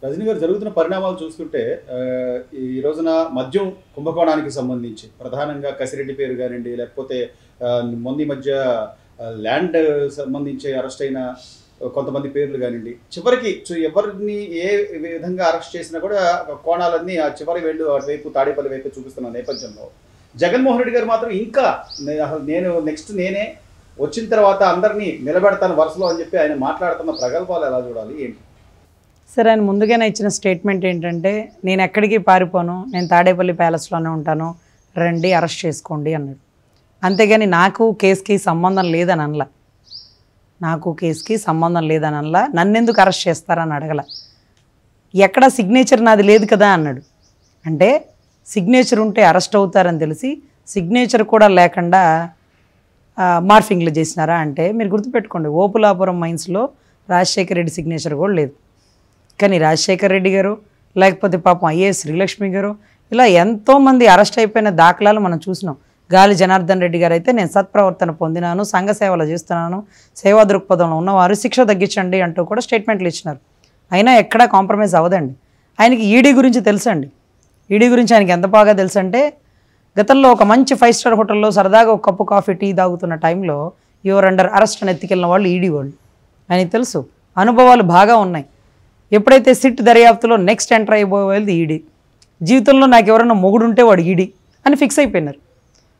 రజనీ గారు జరుగుతున్న పరిణామాలు చూస్తుంటే ఈ రోజున మద్యం కుంభకోణానికి సంబంధించి ప్రధానంగా కసిరెడ్డి పేరు కానివ్వండి, లేకపోతే మొన్న మధ్య ల్యాండ్ సంబంధించి అరెస్ట్ అయిన కొంతమంది పేర్లు కానివ్వండి, చివరికి ఎవరిని ఏ విధంగా అరెస్ట్ చేసినా కూడా కోణాలన్నీ ఆ చివరి వెళ్ళు అటువైపు తాడేపల్లి వైపు చూపిస్తున్న నేపథ్యంలో జగన్మోహన్ రెడ్డి గారు మాత్రం ఇంకా నేను నెక్స్ట్ నేనే వచ్చిన తర్వాత అందరినీ నిలబెడతాను వరుసలో అని చెప్పి ఆయన మాట్లాడుతున్న ప్రగల్భాలు ఎలా చూడాలి ఏంటి? సరే, ఆయన ముందుగానే ఇచ్చిన స్టేట్మెంట్ ఏంటంటే, నేను ఎక్కడికి పారిపోను, నేను తాడేపల్లి ప్యాలెస్లోనే ఉంటాను, రండి అరెస్ట్ చేసుకోండి అన్నాడు. అంతేగాని నాకు కేసుకి సంబంధం లేదని అనలా, నాకు కేసుకి సంబంధం లేదని అనలా, నన్నెందుకు అరెస్ట్ చేస్తారని అడగల. ఎక్కడ సిగ్నేచర్ నాది లేదు కదా అన్నాడు. అంటే సిగ్నేచర్ ఉంటే అరెస్ట్ అవుతారని తెలిసి సిగ్నేచర్ కూడా లేకుండా మార్ఫింగ్లు చేసినారా అంటే, మీరు గుర్తుపెట్టుకోండి, ఓపులాపురం మైన్స్లో రాజశేఖర రెడ్డి సిగ్నేచర్ కూడా లేదు. కానీ రాజశేఖర రెడ్డి గారు, లేకపోతే పాపం ఐఏఎస్ శ్రీలక్ష్మి గారు, ఇలా ఎంతోమంది అరెస్ట్ అయిపోయిన దాఖలాలు మనం చూసినాం. గాలి జనార్దన్ రెడ్డి గారు అయితే నేను సత్ప్రవర్తన పొందినాను, సంఘ సేవలు చేస్తున్నాను, సేవా దృక్పథంలో ఉన్నవారు శిక్ష తగ్గించండి అంటూ కూడా స్టేట్మెంట్లు ఇచ్చినారు. అయినా ఎక్కడా కాంప్రమైజ్ అవ్వదండి. ఆయనకి ఈడీ గురించి తెలుసండి. ఈడీ గురించి ఆయనకి ఎంత బాగా తెలుసు అంటే, గతంలో ఒక మంచి 5 స్టార్ హోటల్లో సరదాగా ఒక కప్పు కాఫీ టీ తాగుతున్న టైంలో యువర్ అండర్ అరెస్ట్ అని ఎత్తికెళ్ళిన వాళ్ళు ఈడీ వాళ్ళు. ఆయనకి తెలుసు, అనుభవాలు బాగా ఉన్నాయి. ఎప్పుడైతే సిట్ దర్యాప్తులో నెక్స్ట్ ఎంటర్ అయిపోయేది ఈడీ, జీవితంలో నాకు ఎవరైనా మొగుడుంటే వాడు ఈడీ అని ఫిక్స్ అయిపోయినారు.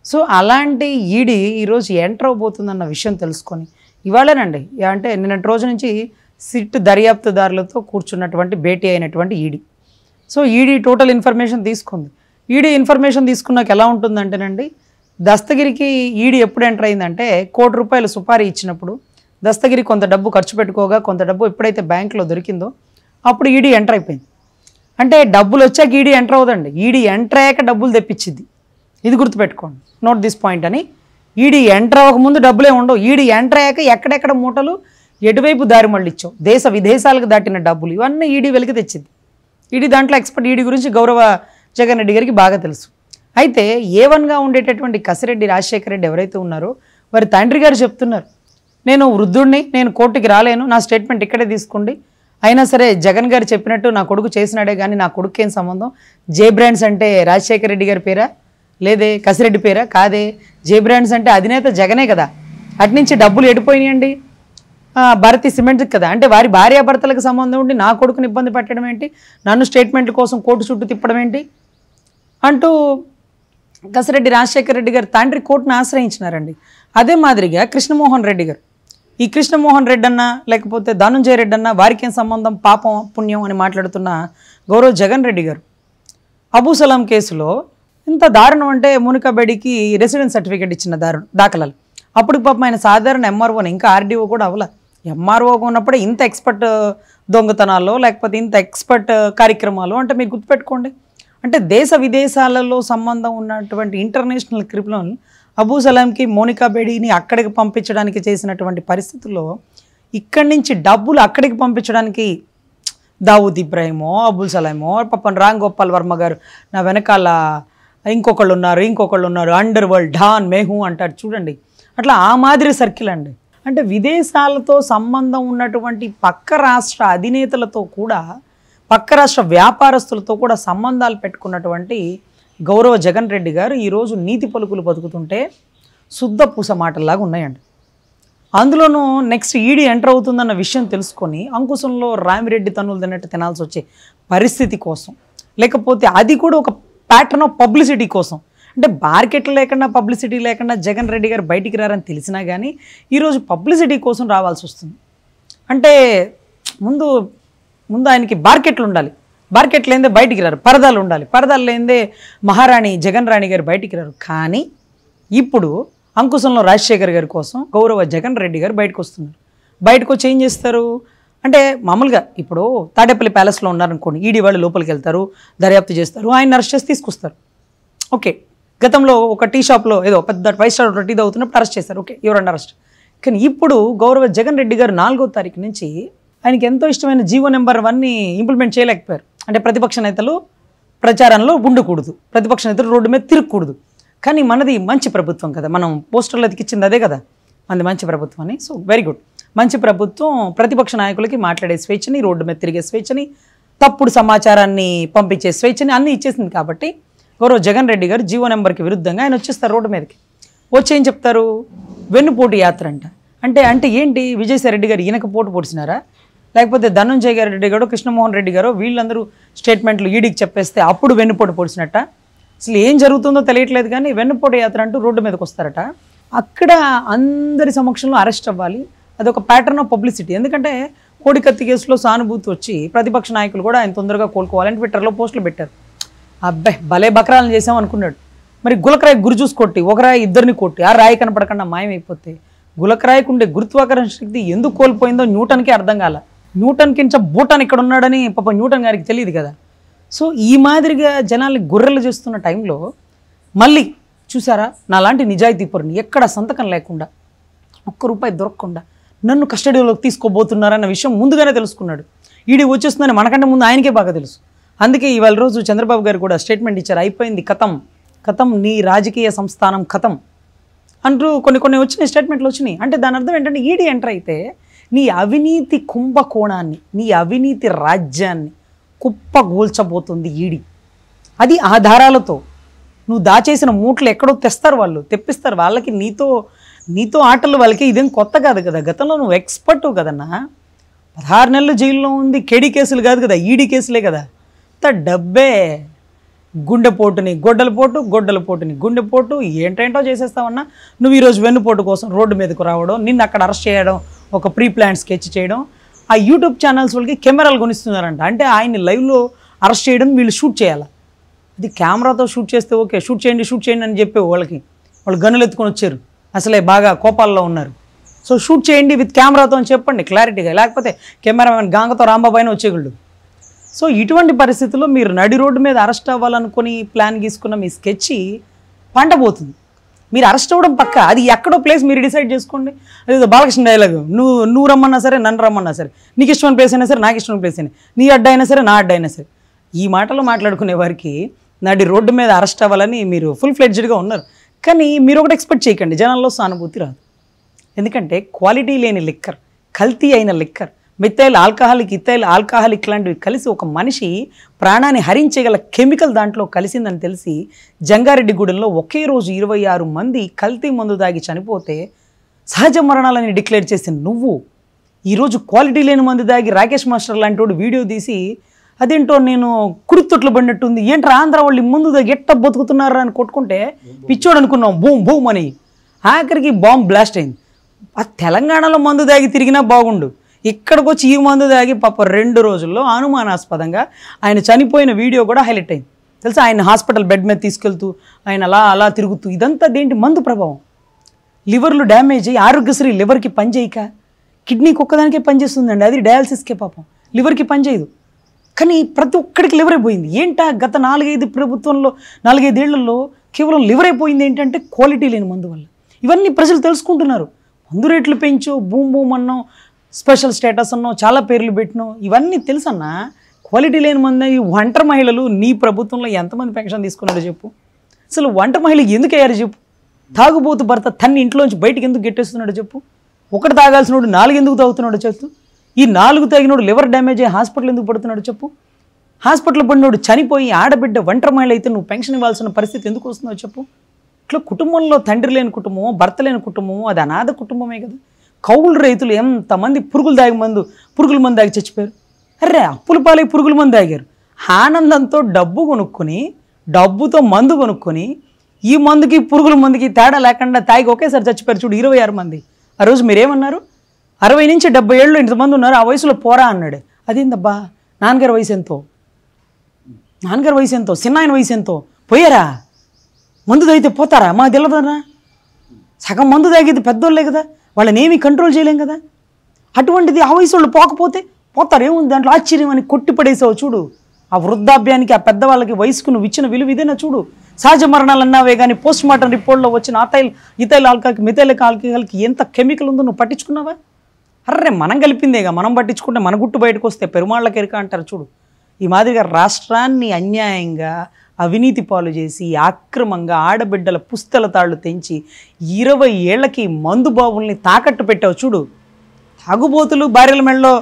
సో అలాంటి ఈడీ ఈరోజు ఎంటర్ అవబోతుందన్న విషయం తెలుసుకొని ఇవాళేనండి, అంటే నిన్నటి రోజు నుంచి సిట్ దర్యాప్తుదారులతో కూర్చున్నటువంటి భేటీ అయినటువంటి ED. So ED total information తీసుకుంది. ఈడీ ఇన్ఫర్మేషన్ తీసుకున్నాక ఎలా ఉంటుందంటేనండి, దస్తగిరికి ఈడీ ఎప్పుడు ఎంటర్ అయిందంటే, ₹1 కోటి సుపారీ ఇచ్చినప్పుడు దస్తగిరి కొంత డబ్బు ఖర్చు పెట్టుకోగా కొంత డబ్బు ఎప్పుడైతే బ్యాంకులో దొరికిందో అప్పుడు ఈడీ ఎంటర్ అయిపోయింది. అంటే డబ్బులు వచ్చాక ఈడీ ఎంటర్ అవుదండి, ఈడీ ఎంటర్ అయ్యాక డబ్బులు తెప్పించింది. ఇది గుర్తుపెట్టుకోండి, నోట్ దిస్ పాయింట్ అని. ఈడీ ఎంటర్ అవ్వకముందు డబ్బులే ఉండవు, ఈడీ ఎంటర్ అయ్యాక ఎక్కడెక్కడ మూటలు ఎటువైపు దారి మళ్ళిచ్చావు, దేశ విదేశాలకు దాటిన డబ్బులు ఇవన్నీ ఈడీ వెలికి తెచ్చింది. ఈడీ దాంట్లో ఎక్స్పర్ట్. ఈడీ గురించి గౌరవ జగన్ రెడ్డి గారికి బాగా తెలుసు. అయితే A1గా ఉండేటటువంటి కసిరెడ్డి రాజశేఖర రెడ్డి ఎవరైతే ఉన్నారో వారి తండ్రి గారు చెప్తున్నారు, నేను వృద్ధుడిని, నేను కోర్టుకి రాలేను, నా స్టేట్మెంట్ ఇక్కడే తీసుకోండి. అయినా సరే జగన్ గారు చెప్పినట్టు నా కొడుకు చేసినాడే కానీ నా కొడుకు ఏం సంబంధం? జే బ్రాండ్స్ అంటే రాజశేఖర రెడ్డి గారి పేరా? లేదే. కసిరెడ్డి పేరా? కాదే. జే బ్రాండ్స్ అంటే అధినేత జగనే కదా. అట్నుంచి డబ్బులు ఎడిపోయినాయండి భారతీ సిమెంట్కి కదా. అంటే వారి భార్యాభర్తలకు సంబంధం ఉండి నా కొడుకుని ఇబ్బంది పెట్టడం ఏంటి, నన్ను స్టేట్మెంట్ల కోసం కోర్టు చుట్టూ తిప్పడం ఏంటి అంటూ కసిరెడ్డి రాజశేఖర రెడ్డి గారు తండ్రి కోర్టును ఆశ్రయించినారండి. అదే మాదిరిగా కృష్ణమోహన్ రెడ్డి గారు, ఈ కృష్ణమోహన్ రెడ్డి అన్న లేకపోతే ధనుంజయ రెడ్డి అన్న వారికి ఏం సంబంధం, పాపం పుణ్యం అని మాట్లాడుతున్న గౌరవ్ జగన్ రెడ్డి గారు అబూ సలాం కేసులో ఇంత దారుణం అంటే మోనికా బేడీకి రెసిడెన్స్ సర్టిఫికేట్ ఇచ్చిన దాఖలాలు. అప్పుడు పాపం ఆయన సాధారణ ఎంఆర్ఓని, ఇంకా ఆర్డీఓ కూడా అవ్వలే. ఎంఆర్ఓగా ఉన్నప్పుడే ఇంత ఎక్స్పర్ట్ దొంగతనాల్లో లేకపోతే ఇంత ఎక్స్పర్ట్ కార్యక్రమాలు అంటే మీరు గుర్తుపెట్టుకోండి. అంటే దేశ విదేశాలలో సంబంధం ఉన్నటువంటి ఇంటర్నేషనల్ క్రిమినల్ అబూ సలాంకి మోనికా బేడీని అక్కడికి పంపించడానికి చేసినటువంటి పరిస్థితుల్లో ఇక్కడి నుంచి డబ్బులు అక్కడికి పంపించడానికి దావూద్ ఇబ్రాహిమో అబుల్ సలామో పాపం రామ్ గోపాల్ వర్మ గారు నా వెనకాల ఇంకొకళ్ళు ఉన్నారు, అండర్ వరల్డ్ డాన్ మేహూ అంటారు చూడండి. అట్లా ఆ మాదిరి సర్కిల్ అండి. అంటే విదేశాలతో సంబంధం ఉన్నటువంటి పక్క రాష్ట్ర అధినేతలతో కూడా, పక్క రాష్ట్ర వ్యాపారస్తులతో కూడా సంబంధాలు పెట్టుకున్నటువంటి గౌరవ జగన్ రెడ్డి గారు ఈరోజు నీతి పలుకులు బతుకుతుంటే శుద్ధ పూస మాటల్లాగా ఉన్నాయండి. అందులోనూ నెక్స్ట్ ఈడీ ఎంటర్ అవుతుందన్న విషయం తెలుసుకొని అంకుశంలో రామిరెడ్డి తన్నులు తిన్నట్టు తినాల్సి వచ్చే పరిస్థితి కోసం, లేకపోతే అది కూడా ఒక ప్యాటర్న్ ఆఫ్ పబ్లిసిటీ కోసం, అంటే మార్కెట్లు లేకుండా పబ్లిసిటీ లేకుండా జగన్ రెడ్డి గారు బయటికి రారని తెలిసినా కానీ ఈరోజు పబ్లిసిటీ కోసం రావాల్సి వస్తుంది. అంటే ముందు ఆయనకి మార్కెట్లు ఉండాలి, మార్కెట్లు లేదే బయటికి రారు, పరదాలు ఉండాలి, పరదాలు లేదే మహారాణి జగన్ రాణి గారు బయటికి రారు. కానీ ఇప్పుడు అంకుశంలో రాజశేఖర్ గారి కోసం గౌరవ జగన్ రెడ్డి గారు బయటకు వస్తున్నారు. బయటకు వచ్చి ఏం చేస్తారు అంటే, మామూలుగా ఇప్పుడు తాడేపల్లి ప్యాలెస్లో ఉన్నారనుకోండి, ఈడీ వాళ్ళు లోపలికి వెళ్తారు, దర్యాప్తు చేస్తారు, ఆయన అరెస్ట్ చేసి తీసుకొస్తారు. ఓకే, గతంలో ఒక టీ షాప్లో ఏదో పెద్ద 5 స్టార్ టీ అవుతున్నప్పుడు అరెస్ట్ చేస్తారు, ఓకే యువర్ అండర్ అరెస్ట్. కానీ ఇప్పుడు గౌరవ జగన్ రెడ్డి గారు 4వ తారీఖు నుంచి ఆయనకి ఎంతో ఇష్టమైన జీవో నెంబర్ 1ని ఇంప్లిమెంట్ చేయలేకపోయారు. అంటే ప్రతిపక్ష నేతలు ప్రచారంలో ఉండకూడదు, ప్రతిపక్ష నేతలు రోడ్డు మీద తిరగకూడదు. కానీ మనది మంచి ప్రభుత్వం కదా, మనం పోస్టర్లు అతికిచ్చింది అదే కదా, మనది మంచి ప్రభుత్వం అని. సో వెరీ గుడ్, మంచి ప్రభుత్వం ప్రతిపక్ష నాయకులకి మాట్లాడే స్వేచ్ఛని, రోడ్డు మీద తిరిగే స్వేచ్ఛని, తప్పుడు సమాచారాన్ని పంపించే స్వేచ్ఛని అన్నీ ఇచ్చేసింది. కాబట్టి గౌరవ జగన్ రెడ్డి గారు జీవో నెంబర్కి విరుద్ధంగా ఆయన వచ్చేస్తారు రోడ్డు మీదకి. వచ్చి ఏం చెప్తారు, వెన్నుపోటు యాత్ర అంట. అంటే ఏంటి, విజయసాయి రెడ్డి గారు ఈయనకు పోటు పొడిచినారా, లేకపోతే ధనంజయ్ గారి రెడ్డి గారు, కృష్ణమోహన్ రెడ్డి గారు వీళ్ళందరూ స్టేట్మెంట్లు ఈడీకి చెప్పేస్తే అప్పుడు వెన్నుపోటు పొడిచినట్ట? అసలు ఏం జరుగుతుందో తెలియట్లేదు. కానీ వెన్నుపోటు యాత్ర అంటూ రోడ్డు మీదకి వస్తారట. అక్కడ అందరి సమక్షంలో అరెస్ట్ అవ్వాలి. అదొక ప్యాటర్న్ ఆఫ్ పబ్లిసిటీ. ఎందుకంటే కోడికత్తి కేసులో సానుభూతి వచ్చి ప్రతిపక్ష నాయకులు కూడా ఆయన తొందరగా కోలుకోవాలని ట్విట్టర్లో పోస్టులు పెట్టారు. అబ్బాయి భలే బకరాలను చేసాం అనుకున్నాడు. మరి గులకరాయి గురి చూసి కొట్టి ఒక రాయి ఇద్దరిని కొట్టి ఆ రాయి కనపడకుండా మాయమైపోతే గులకరాయికి ఉండే గురుత్వాకర్షణ శక్తి ఎందుకు కోల్పోయిందో న్యూటన్కి అర్థం కాల. న్యూటన్కి ఇంచ బూటాన్ ఇక్కడ ఉన్నాడని పాప న్యూటన్ గారికి తెలియదు కదా. సో ఈ మాదిరిగా జనాల్ని గొర్రెలు చేస్తున్న టైంలో మళ్ళీ చూసారా, నాలాంటి నిజాయితీ పరుని ఎక్కడ సంతకం లేకుండా ₹1 దొరకకుండా నన్ను కస్టడీలోకి తీసుకోబోతున్నారన్న విషయం ముందుగానే తెలుసుకున్నాడు. ఈడీ వచ్చేస్తుందని మనకంటే ముందు ఆయనకే బాగా తెలుసు. అందుకే ఇవాళ రోజు చంద్రబాబు గారు కూడా స్టేట్మెంట్ ఇచ్చారు, అయిపోయింది కథం నీ రాజకీయ సంస్థానం కథం అంటూ కొన్ని వచ్చినాయి, స్టేట్మెంట్లు వచ్చినాయి. అంటే దాని అర్థం ఏంటంటే ఈడీ ఎంటర్ అయితే నీ అవినీతి కుంభకోణాన్ని, నీ అవినీతి రాజ్యాన్ని కుప్పగూల్చబోతుంది ఈడీ. అది ఆధారాలతో నువ్వు దాచేసిన మూటలు ఎక్కడో తెస్తారు, వాళ్ళు తెప్పిస్తారు. వాళ్ళకి నీతో ఆటలు వాళ్ళకి ఇదేం కొత్త కాదు కదా. గతంలో నువ్వు ఎక్స్పర్ట్ కదన్నా. 16 నెలలు జైల్లో ఉంది. కేడీ కేసులు కాదు కదా, ఈడీ కేసులే కదా. డబ్బే గుండెపోటుని గొడ్డలపోటుని గుండెపోటు ఏంటేంటో చేసేస్తావన్నా. నువ్వు ఈరోజు వెన్నుపోటు కోసం రోడ్డు మీదకు రావడం, నిన్ను అక్కడ అరెస్ట్ చేయడం, ఒక ప్రీ ప్లాన్ స్కెచ్ చేయడం, ఆ యూట్యూబ్ ఛానల్స్ వాళ్ళకి కెమెరాలు కొనిస్తున్నారంట. అంటే ఆయన్ని లైవ్లో అరెస్ట్ చేయడం వీళ్ళు షూట్ చేయాలి. అది కెమెరాతో షూట్ చేస్తే ఓకే, షూట్ చేయండి అని చెప్పి వాళ్ళు గన్నులు ఎత్తుకొని వచ్చారు, అసలే బాగా కోపాల్లో ఉన్నారు. సో షూట్ చేయండి విత్ కెమెరాతో అని చెప్పండి క్లారిటీగా, లేకపోతే కెమెరామెన్ గాంగతో రాంబాబు అయినా వచ్చేయగలడు. సో ఇటువంటి పరిస్థితుల్లో మీరు నడి రోడ్డు మీద అరెస్ట్ అవ్వాలనుకుని ప్లాన్ గీసుకున్న మీ స్కెచ్ పండబోతుంది. మీరు అరెస్ట్ అవ్వడం పక్క, అది ఎక్కడో ప్లేస్ మీరు డిసైడ్ చేసుకోండి. అదే బాలకృష్ణ డైలాగ్, నువ్వు రమ్మన్నా సరే, నన్ను రమ్మన్నా సరే, నీకు ఇష్టమైన ప్లేస్ అయినా సరే, నాకు ఇష్టమైన ప్లేస్ అయినా, నీ అడ్డ అయినా సరే, నా అడ్డ అయినా సరే. ఈ మాటలు మాట్లాడుకునే వారికి నడి రోడ్డు మీద అరెస్ట్ అవ్వాలని మీరు ఫుల్ ఫ్లెడ్జ్డ్గా ఉన్నారు. కానీ మీరు ఒకటి ఎక్స్పెక్ట్ చేయకండి, జనాల్లో సానుభూతి రాదు. ఎందుకంటే క్వాలిటీ లేని లిక్కర్, కల్తీ అయిన లిక్కర్, మిథైల్ ఆల్కహాలిక్ లాంటివి కలిసి ఒక మనిషి ప్రాణాన్ని హరించగల కెమికల్ దాంట్లో కలిసిందని తెలిసి జంగారెడ్డిగూడెంలో ఒకే రోజు 26 మంది కల్తీ మందు దాగి చనిపోతే సహజ మరణాలని డిక్లేర్ చేసిన నువ్వు ఈరోజు క్వాలిటీ లేని మందు దాగి రాకేష్ మాస్టర్ లాంటి వాడు వీడియో తీసి అదేంటో నేను కుడితొట్లు పడినట్టుంది, ఏంట్రా ఆంధ్ర వాళ్ళు ముందు దాగి ఎట్ట బతుకుతున్నారా అని కొట్టుకుంటే పిచ్చోడు అనుకున్నాం, బూమ్ అని. ఆఖరికి బాంబ్ బ్లాస్ట్ అయింది. ఆ తెలంగాణలో మందు దాగి తిరిగినా బాగుండు, ఇక్కడికి వచ్చి ఈ మందు దాగి పాప 2 రోజుల్లో అనుమానాస్పదంగా ఆయన చనిపోయిన వీడియో కూడా హైలైట్ అయింది తెలుసా. ఆయన హాస్పిటల్ బెడ్ మీద తీసుకెళ్తూ ఆయన అలా తిరుగుతూ, ఇదంతా దేంటి మందు ప్రభావం. లివర్లు డ్యామేజ్ అయ్యి ఆరోగ్యశ్రీ లివర్కి పనిచేయక కిడ్నీకి ఒక్కదానికే పనిచేస్తుందండి, అది డయాలసిస్కే పాపం, లివర్కి పనిచేయదు. కానీ ప్రతి ఒక్కడికి లివర్ అయిపోయింది. ఏంటా గత 4-5 ప్రభుత్వంలో 4-5 ఏళ్లలో కేవలం లివర్ అయిపోయింది ఏంటంటే క్వాలిటీ లేని మందు వల్ల. ఇవన్నీ ప్రజలు తెలుసుకుంటున్నారు. మందు రేట్లు పెంచో, బూమ్ అన్నో, స్పెషల్ స్టేటస్ అన్నో, చాలా పేర్లు పెట్టినో, ఇవన్నీ తెలుసన్నా. క్వాలిటీ లేని మంది. ఈ ఒంటరి మహిళలు నీ ప్రభుత్వంలో ఎంతమంది పెన్షన్ తీసుకున్నారో చెప్పు. అసలు ఒంటరి మహిళ ఎందుకు అయ్యారు చెప్పు. తాగుబోతు భర్త తన్ని ఇంట్లోంచి బయటకు ఎందుకు గెట్టేస్తున్నాడో చెప్పు. ఒకటి తాగాల్సినోడు 4 ఎందుకు తాగుతున్నాడో చెప్పు. ఈ 4 తాగినోడు లివర్ డ్యామేజ్ అయ్యి హాస్పిటల్ ఎందుకు పడుతున్నాడో చెప్పు. హాస్పిటల్ పడినోడు చనిపోయి ఆడబిడ్డ ఒంటరి మహిళ అయితే నువ్వు పెన్షన్ ఇవ్వాల్సిన పరిస్థితి ఎందుకు వస్తుందో చెప్పు. ఇట్లా కుటుంబంలో తండ్రి లేని కుటుంబమో, భర్త లేని కుటుంబమో, అది అనాథ కుటుంబమే కదా. కౌలు రైతులు ఎంతమంది పురుగుల మందు దాగి చచ్చిపోయారు. అర్రే అప్పుల పాలై పురుగుల మందు తాగారు. ఆనందంతో డబ్బుతో మందు కొనుక్కొని ఈ మందుకి పురుగుల మందుకి తేడా లేకుండా తాగి ఒకేసారి చచ్చిపోయారు చూడు 26 మంది. ఆ రోజు మీరేమన్నారు? 60 నుంచి 70 ఏళ్ళు ఇంతమంది ఉన్నారు, ఆ వయసులో పోరా అన్నాడు. అదేందబ్బా, నాన్నగారి వయసు ఎంతో, చిన్నాయన వయసు ఎంతో పోయారా? మందు తాగితే పోతారా? మాకు తెలియదన్నా. సగం మందు తాగేది పెద్దోళ్ళే కదా, వాళ్ళని ఏమీ కంట్రోల్ చేయలేం కదా. అటువంటిది ఆ వయసు వాళ్ళు పోతారు, ఏముంది దాంట్లో ఆశ్చర్యం అని కొట్టిపడేసావు చూడు. ఆ వృద్ధాప్యానికి, ఆ పెద్దవాళ్ళకి వయసుకు నువ్వు ఇచ్చిన విలువ ఇదేనా చూడు. సహజ మరణాలు అన్నావే కానీ పోస్ట్ మార్టం రిపోర్ట్లో వచ్చిన మిథైల్ ఆల్కహాల్కి ఎంత కెమికల్ ఉందో నువ్వు పట్టించుకున్నావా? అర్రే మనం కలిపిందేగా, మనం పట్టించుకుంటే మన గుట్టు బయటకు వస్తే పెరుమాళ్ళకి ఎరుక అంటారు చూడు. ఈ మాదిరిగా రాష్ట్రాన్ని అన్యాయంగా అవినీతి పాలు చేసి అక్రమంగా ఆడబిడ్డల పుస్తల తాళ్ళు తెంచి 20 ఏళ్లకి మందు బాబుల్ని తాకట్టు పెట్టావు చూడు. తాగుబోతులు భార్యల మెడలో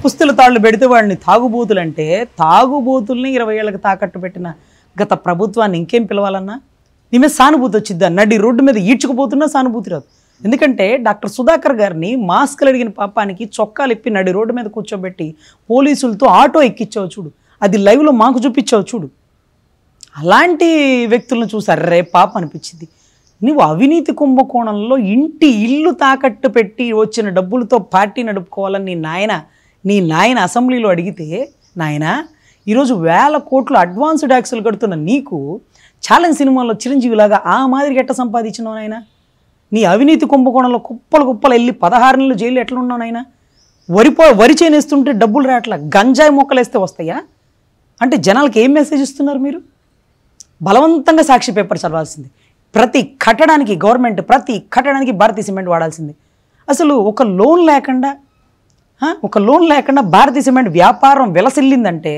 పుస్తుల తాళ్ళు పెడితే వాడిని తాగుబోతులు అంటే, తాగుబోతుల్ని 20 ఏళ్ళకి తాకట్టు పెట్టిన గత ప్రభుత్వాన్ని ఇంకేం పిలవాలన్నా? నీ మీద సానుభూతి వచ్చిద్దా? నడి రోడ్డు మీద ఈడ్చుకుపోతున్నా సానుభూతి రాదు. ఎందుకంటే డాక్టర్ సుధాకర్ గారిని మాస్కులు అడిగిన పాపానికి చొక్కాలు ఇప్పి నడి రోడ్డు మీద కూర్చోబెట్టి పోలీసులతో ఆటో ఎక్కించావు చూడు, అది లైవ్లో మాకు చూపించావు చూడు. అలాంటి వ్యక్తులను చూసారు రే పాప అనిపించింది. నువ్వు అవినీతి కుంభకోణంలో ఇల్లు తాకట్టు పెట్టి వచ్చిన డబ్బులతో పార్టీ నడుపుకోవాలని నీ నాయన అసెంబ్లీలో అడిగితే, నాయన ఈరోజు 1000 కోట్లు అడ్వాన్స్ ట్యాక్సులు కడుతున్న నీకు ఛాలెంజ్ సినిమాలో చిరంజీవిలాగా ఆ మాదిరి ఎట్ట సంపాదించినావు నాయన? నీ అవినీతి కుంభకోణంలో కుప్పలు వెళ్ళి 16 నెలలు జైలు ఎట్లున్నావు నాయన? వరి చేనేస్తుంటే డబ్బులు రావట్లా, గంజాయి మొక్కలు వేస్తే వస్తాయా? అంటే జనాలకు ఏం మెసేజ్ ఇస్తున్నారు మీరు? బలవంతంగా సాక్షి పేపర్ చదవాల్సింది, ప్రతి కట్టడానికి గవర్నమెంట్ ప్రతి కట్టడానికి భారతీయ సిమెంట్ వాడాల్సింది. అసలు ఒక లోన్ లేకుండా భారతీయ సిమెంట్ వ్యాపారం వెలసిల్లిందంటే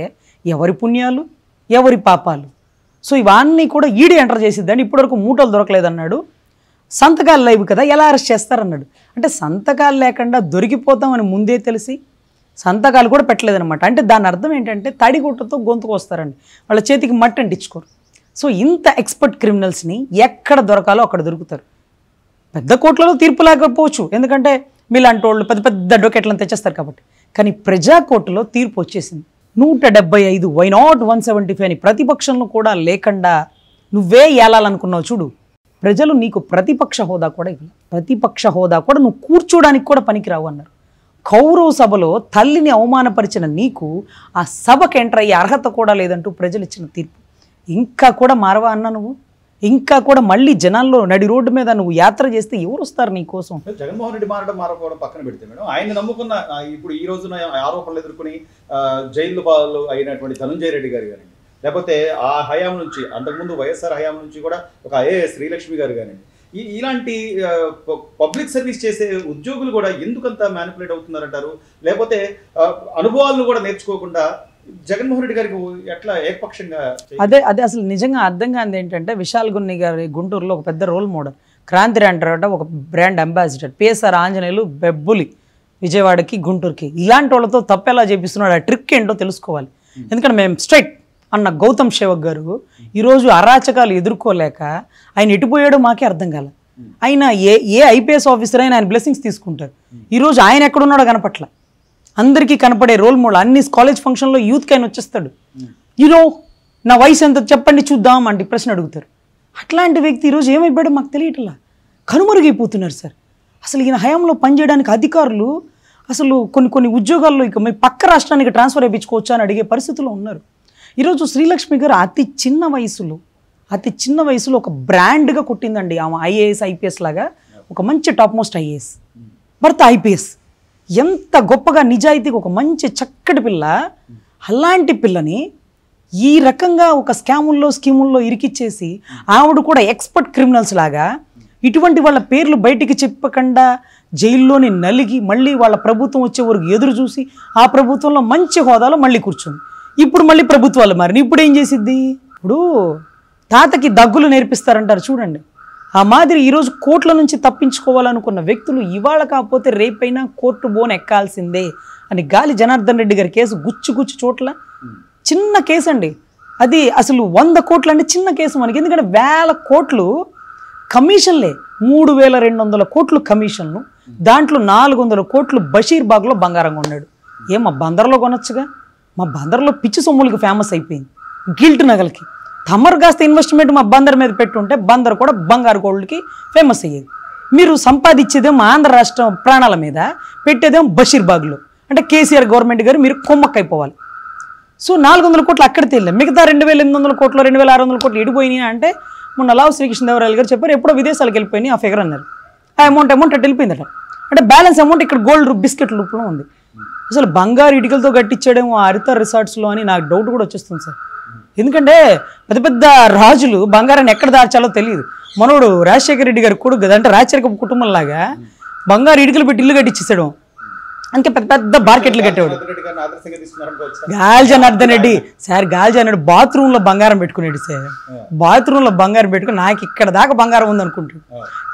ఎవరి పుణ్యాలు ఎవరి పాపాలు? సో ఇవన్నీ కూడా ఈడీ ఎంటర్ చేసిద్దండి. ఇప్పటివరకు మూటలు దొరకలేదన్నాడు. సంతకాలు లేవు కదా, ఎలా అరెస్ట్ చేస్తారన్నాడు. అంటే సంతకాలు లేకుండా దొరికిపోతామని ముందే తెలిసి సంతకాలు కూడా పెట్టలేదన్నమాట. అంటే దాని అర్థం ఏంటంటే తడిగుట్టతో గొంతుకు వస్తారండి, వాళ్ళ చేతికి మట్టి అంటించుకోరు. సో ఇంత ఎక్స్పర్ట్ క్రిమినల్స్ని ఎక్కడ దొరకాలో అక్కడ దొరుకుతారు. పెద్ద కోర్టులలో తీర్పు లేకపోవచ్చు, ఎందుకంటే మీలాంటి వాళ్ళు పెద్ద పెద్ద అడ్వకేట్లను తెచ్చేస్తారు కాబట్టి. కానీ ప్రజా కోర్టులో తీర్పు వచ్చేసింది. 175 వై నాట్ 175 అని ప్రతిపక్షంలో కూడా లేకుండా నువ్వే ఏలాలనుకున్నావు చూడు. ప్రజలు నీకు ప్రతిపక్ష హోదా కూడా ఇవ్వాలి. ప్రతిపక్ష హోదా కూడా నువ్వు కూర్చోడానికి కూడా పనికిరావు అన్నారు. కౌరవ సభలో తల్లిని అవమానపరిచిన నీకు ఆ సభకు ఎంటర్ అయ్యే అర్హత కూడా లేదంటూ ప్రజలు ఇచ్చిన తీర్పు. ఇంకా కూడా మారవా అన్న నువ్వు? ఇంకా కూడా మళ్ళీ జనాల్లో నడి రోడ్డు మీద నువ్వు యాత్ర చేస్తే ఎవరు వస్తారు నీ కోసం? జగన్మోహన్ రెడ్డి మారకపోవడం పక్కన పెడితే మేడం, ఆయన నమ్ముకున్న ఇప్పుడు ఈ రోజున ఆరోపణలు ఎదుర్కొని జైలు పాలు అయినటువంటి ధనంజయ రెడ్డి గారు కానీ, లేకపోతే ఆ హయాం నుంచి అంతకుముందు వైఎస్ఆర్ హయాం నుంచి కూడా ఒక ఐఏఎస్ శ్రీలక్ష్మి గారు కానీ, ఇలాంటి పబ్లిక్ సర్వీస్ చేసే ఉద్యోగులు కూడా ఎందుకంత మ్యానిపులేట్ అవుతున్నారంటారు? లేకపోతే అనుభవాలను కూడా నేర్చుకోకుండా జగన్మోహన్ రెడ్డి గారికి ఎట్లా ఏకపక్షంగా? అదే అసలు నిజంగా అర్థం కానిది ఏంటంటే, విశాల్ గున్ని గారి గుంటూరులో ఒక పెద్ద రోల్ మోడల్, క్రాంతి అంటారట ఒక బ్రాండ్ అంబాసిడర్, పిఎస్ఆర్ ఆంజనేయులు బెబ్బులి విజయవాడకి గుంటూరుకి, ఇలాంటి వాళ్ళతో తప్పెలా చేపిస్తున్నాడు, ఆ ట్రిక్ ఏంటో తెలుసుకోవాలి. ఎందుకంటే మేము స్ట్రైట్ అన్న గౌతమ్ సేవక్ గారు ఈరోజు అరాచకాలు ఎదుర్కోలేక ఆయన ఎటుపోయాడో మాకే అర్థం కాల. ఆయన ఏ ఐపీఎస్ ఆఫీసర్ అయినా ఆయన బ్లెస్సింగ్స్ తీసుకుంటారు. ఈరోజు ఆయన ఎక్కడున్నాడో కనపట్ల, అందరికీ కనపడే రోల్ మోడల్. అన్ని కాలేజ్ ఫంక్షన్లో యూత్కి ఆయన వచ్చేస్తాడు. నా వయసు ఎంత చెప్పండి చూద్దాం అంటే ప్రశ్న అడుగుతారు. అట్లాంటి వ్యక్తి ఈరోజు ఏమైపోయాడో మాకు తెలియట్లా, కనుమరుగైపోతున్నారు సార్. అసలు ఈయన హయాంలో పనిచేయడానికి అధికారులు అసలు కొన్ని ఉద్యోగాల్లో ఇక మీ పక్క రాష్ట్రానికి ట్రాన్స్ఫర్ చేయించుకోవచ్చా అని అడిగే పరిస్థితుల్లో ఉన్నారు. ఈరోజు శ్రీలక్ష్మి గారు అతి చిన్న వయసులో ఒక బ్రాండ్గా కొట్టిందండి. ఆమె ఐఏఎస్ ఐపీఎస్ లాగా ఒక మంచి టాప్ మోస్ట్ ఐఏఎస్, భర్త ఐపీఎస్, ఎంత గొప్పగా నిజాయితీగా ఒక మంచి చక్కటి పిల్ల. అలాంటి పిల్లని ఈ రకంగా ఒక స్కీముల్లో ఇరికిచ్చేసి ఆవిడ కూడా ఎక్స్పర్ట్ క్రిమినల్స్ లాగా ఇటువంటి వాళ్ళ పేర్లు బయటికి చెప్పకుండా జైల్లోని నలిగి మళ్ళీ వాళ్ళ ప్రభుత్వం వచ్చే వరకు ఎదురు చూసి ఆ ప్రభుత్వంలో మంచి హోదాలో మళ్ళీ కూర్చుంది. ఇప్పుడు మళ్ళీ ప్రభుత్వాలు మారిన ఇప్పుడు ఏం చేసిద్ది? ఇప్పుడు తాతకి దగ్గులు నేర్పిస్తారంటారు చూడండి, ఆ మాదిరి ఈరోజు కోర్టుల నుంచి తప్పించుకోవాలనుకున్న వ్యక్తులు ఇవాళ కాకపోతే రేపైనా కోర్టు బోన్ ఎక్కాల్సిందే అని గాలి జనార్దన్ రెడ్డి గారి కేసు గుచ్చి చోట్ల చిన్న కేసు అండి. అది అసలు 100 కోట్లు అంటే చిన్న కేసు మనకి. ఎందుకంటే 1000 కోట్లు కమిషన్లే, 3200 కోట్లు కమిషన్లు, దాంట్లో 400 కోట్లు బషీర్బాగ్లో బంగారం కొన్నాడు. మా బందర్లో కొనొచ్చుగా? మా బందర్లో పిచ్చి సొమ్ములకి ఫేమస్ అయిపోయింది, గిల్ట్ నగలకి. తమరు కాస్త ఇన్వెస్ట్మెంట్ మా బందర్ మీద పెట్టుంటే బందర్ కూడా బంగారు గోల్డ్కి ఫేమస్ అయ్యేది. మీరు సంపాదించేదేమో ఆంధ్ర రాష్ట్రం ప్రాణాల మీద, పెట్టేదేమో బషీర్బాగ్లో. అంటే కేసీఆర్ గవర్నమెంట్ గారు మీరు కొమ్మక్కైపోవాలి. సో 400 కోట్లు అక్కడ తెలియదు, మిగతా 2800 కోట్లు 2600 కోట్లు ఎడిపోయినాయి అంటే మొన్న లావు శ్రీకృష్ణదేవరాయలు గారు చెప్పారు ఎప్పుడో విదేశాలకు వెళ్ళిపోయినాయి ఆ ఫిగర్ అన్నారు. ఆ అమౌంట్ అటు వెళ్ళిపోయిందట. అంటే బ్యాలెన్స్ అమౌంట్ ఇక్కడ గోల్డ్ బిస్కెట్ రూపంలో ఉంది. అసలు బంగారు ఇటుకలతో కట్టించాడేమో ఆ హరిత రిసార్ట్స్లో అని నాకు డౌట్ కూడా వచ్చేస్తుంది సార్. ఎందుకంటే పెద్ద పెద్ద రాజులు బంగారాన్ని ఎక్కడ దాచాలో తెలియదు. మనోడు రాజశేఖర రెడ్డి గారు కొడుకు అంటే రాజశేఖర కుటుంబంలాగా బంగారు ఇటుకలు పెట్టి ఇల్లు కట్టించేసాడు. అందుకే పెద్ద పెద్ద మార్కెట్లు కట్టేవాడు. గాలి జనార్దన్ రెడ్డి సార్, గాలి జనార్దన్ బాత్రూంలో బంగారం పెట్టుకునేది సార్. బాత్రూంలో బంగారం పెట్టుకుని నాకు ఇక్కడ దాకా బంగారం ఉంది అనుకుంటాడు.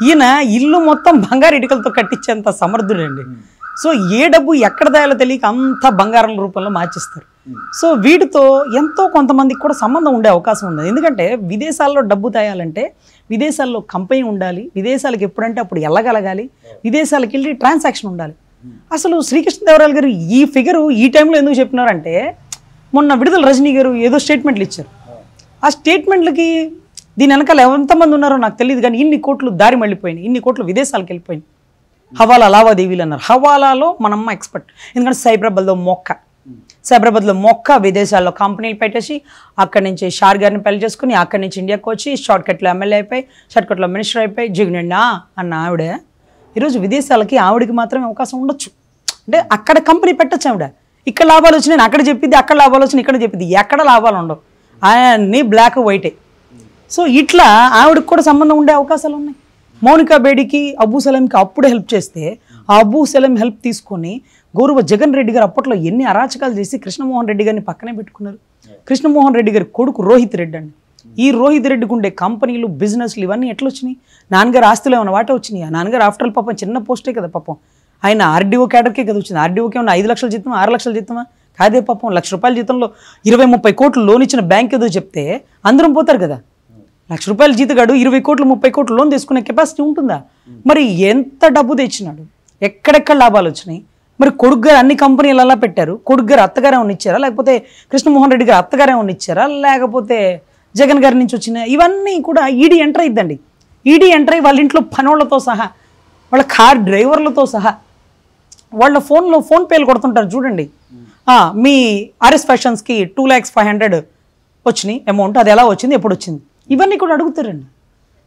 ఈయన ఇల్లు మొత్తం బంగారు ఇటుకలతో కట్టించేంత సమర్థుడండి. సో ఏ డబ్బు ఎక్కడ దాయాలో తెలియక అంత బంగారం రూపంలో మార్చిస్తారు. సో వీటితో ఎంతో కొంతమందికి కూడా సంబంధం ఉండే అవకాశం ఉంది. ఎందుకంటే విదేశాల్లో డబ్బు దాయాలంటే విదేశాల్లో కంపెనీ ఉండాలి, విదేశాలకు ఎప్పుడంటే అప్పుడు వెళ్ళగలగాలి, విదేశాలకు వెళ్ళి ట్రాన్సాక్షన్ ఉండాలి. అసలు శ్రీకృష్ణదేవరాయలు గారు ఈ ఫిగరు ఈ టైంలో ఎందుకు చెప్పినారంటే, మొన్న విడుదల రజనీ గారు ఏదో స్టేట్మెంట్లు ఇచ్చారు. ఆ స్టేట్మెంట్లకి దీని వెనకాల ఎంతమంది ఉన్నారో నాకు తెలియదు, కానీ ఇన్ని కోట్లు దారి మళ్ళీపోయినాయి, ఇన్ని కోట్లు విదేశాలకు వెళ్ళిపోయినాయి. హవాలా లావాదేవీలు అన్నారు. హవాలాలో మనమ్మ ఎక్స్పర్ట్. ఎందుకంటే సైబరాబాద్లో మొక్క విదేశాల్లో కంపెనీలు పెట్టేసి అక్కడి నుంచి షార్ గారిని పెళ్లి చేసుకుని అక్కడి నుంచి ఇండియాకి వచ్చి షార్ట్కట్లో ఎమ్మెల్యే అయిపోయి, షార్ట్కట్లో మినిస్టర్ అయిపోయి, జిగ్నిండా అన్న ఆవిడ ఈరోజు విదేశాలకి ఆవిడకి మాత్రమే అవకాశం ఉండొచ్చు. అంటే అక్కడ కంపెనీ పెట్టచ్చు ఆవిడ. ఇక్కడ లాభాలు వచ్చినాయి అక్కడ చెప్పింది, అక్కడ లాభాలు వచ్చినాయి ఇక్కడ చెప్పింది, ఎక్కడ లాభాలు ఉండవు, అన్నీ బ్లాక్ వైటే. సో ఇట్లా ఆవిడకి కూడా సంబంధం ఉండే అవకాశాలు ఉన్నాయి. మౌనికా బేడికి అబూ సలీంకి అప్పుడే హెల్ప్ చేస్తే ఆ అబూ సలీం హెల్ప్ తీసుకొని గౌరవ జగన్ రెడ్డి గారు అప్పట్లో ఎన్ని అరాచకాలు చేసి కృష్ణమోహన్ రెడ్డి గారిని పక్కనే పెట్టుకున్నారు. కృష్ణమోహన్ రెడ్డి గారి కొడుకు రోహిత్ రెడ్డి అండి. ఈ రోహిత్ రెడ్డికి ఉండే కంపెనీలు బిజినెస్లు ఇవన్నీ ఎట్లా వచ్చినాయి? నాన్నగారు ఆస్తులు ఏమైనా వాటే వచ్చినాయి? ఆ నాన్నగారు ఆఫ్టర్ ఆల్ పాపం చిన్న పోస్టే కదా పాపం, ఆయన ఆర్డీఓ క్యాడర్కే కదా వచ్చింది. ఆర్డీఓకి ఏమన్నా 5 లక్షల జీతమా 6 లక్షల జీతమా కాదే పాపం. ₹1,00,000 జీతంలో 20-30 కోట్లు లోన్ ఇచ్చిన బ్యాంక్ ఏదో చెప్తే అందరం పోతారు కదా. ₹1,00,000 జీతగాడు 20 కోట్లు 30 కోట్లు లోన్ తీసుకునే కెపాసిటీ ఉంటుందా? మరి ఎంత డబ్బు తెచ్చినాడు, ఎక్కడెక్కడ లాభాలు వచ్చినాయి? మరి కొడుకు గారు అన్ని కంపెనీలు అలా పెట్టారు, కొడుకు గారు అత్తగారు ఏమన్నా ఇచ్చారా, లేకపోతే కృష్ణమోహన్ రెడ్డి గారు అత్తగారు ఏమన్నా ఇచ్చారా, లేకపోతే జగన్ గారి నుంచి వచ్చిన ఇవన్నీ కూడా ఈడీ ఎంటర్ అయిద్దండి. ఈడీ ఎంటర్ అయ్యి వాళ్ళ ఇంట్లో పనోళ్లతో సహా, వాళ్ళ కార్ డ్రైవర్లతో సహా వాళ్ళ ఫోన్పేలు కొడుతుంటారు చూడండి. మీ ఆర్ఎస్ ఫ్యాషన్స్కి 2,500,000 వచ్చినాయి అమౌంట్, అది ఎలా వచ్చింది, ఎప్పుడు వచ్చింది, ఇవన్నీ కూడా అడుగుతారండి.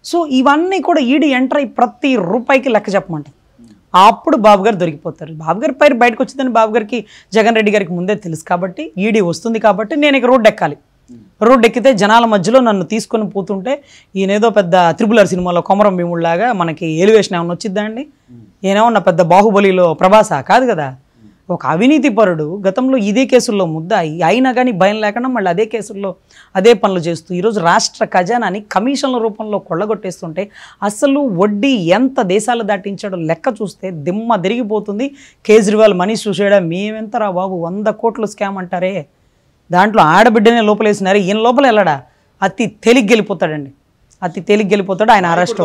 సో ఇవన్నీ కూడా ఈడీ ఎంటర్ అయ్యి ప్రతి రూపాయికి లెక్క చెప్పమంటారు. అప్పుడు బాబు గారు దొరికిపోతారు. బాబు గారి పేరు బయటకు వచ్చిందని బాబు గారికి జగన్ రెడ్డి గారికి ముందే తెలుసు కాబట్టి, ఈడీ వస్తుంది కాబట్టి నేను ఇక రోడ్డు ఎక్కాలి. రోడ్డు ఎక్కితే జనాల మధ్యలో నన్ను తీసుకొని పోతుంటే ఈయనేదో పెద్ద త్రిబుల్ ఆర్ సినిమాలో కొమరం భీముళ్లాగా మనకి ఎలివేషన్ ఏమన్నా వచ్చిద్దా అండి? ఈయనేమన్నా పెద్ద బాహుబలిలో ప్రభాసా కాదు కదా. ఒక అవినీతి పరుడు గతంలో ఇదే కేసుల్లో ముద్దాయి అయినా కానీ భయం లేకుండా మళ్ళీ అదే కేసుల్లో అదే పనులు చేస్తూ ఈరోజు రాష్ట్ర ఖజానాని కమిషన్ల రూపంలో కొల్లగొట్టేస్తుంటే అసలు వడ్డీ ఎంత దేశాలు దాటించాడో లెక్క చూస్తే దిమ్మ తిరిగిపోతుంది. కేజ్రీవాల్ మనీష్ సిసోడియా మేమెంతరా బాబు 100 కోట్లు స్కామ్ అంటారే, దాంట్లో ఆడబిడ్డనే లోపలేసినారు, ఈయన లోపల వెళ్ళడా అతి తేలిగ్గా వెళ్ళిపోతాడండి, అతి తేలిగ్గా వెళ్ళిపోతాడు. ఆయన అరెస్ట్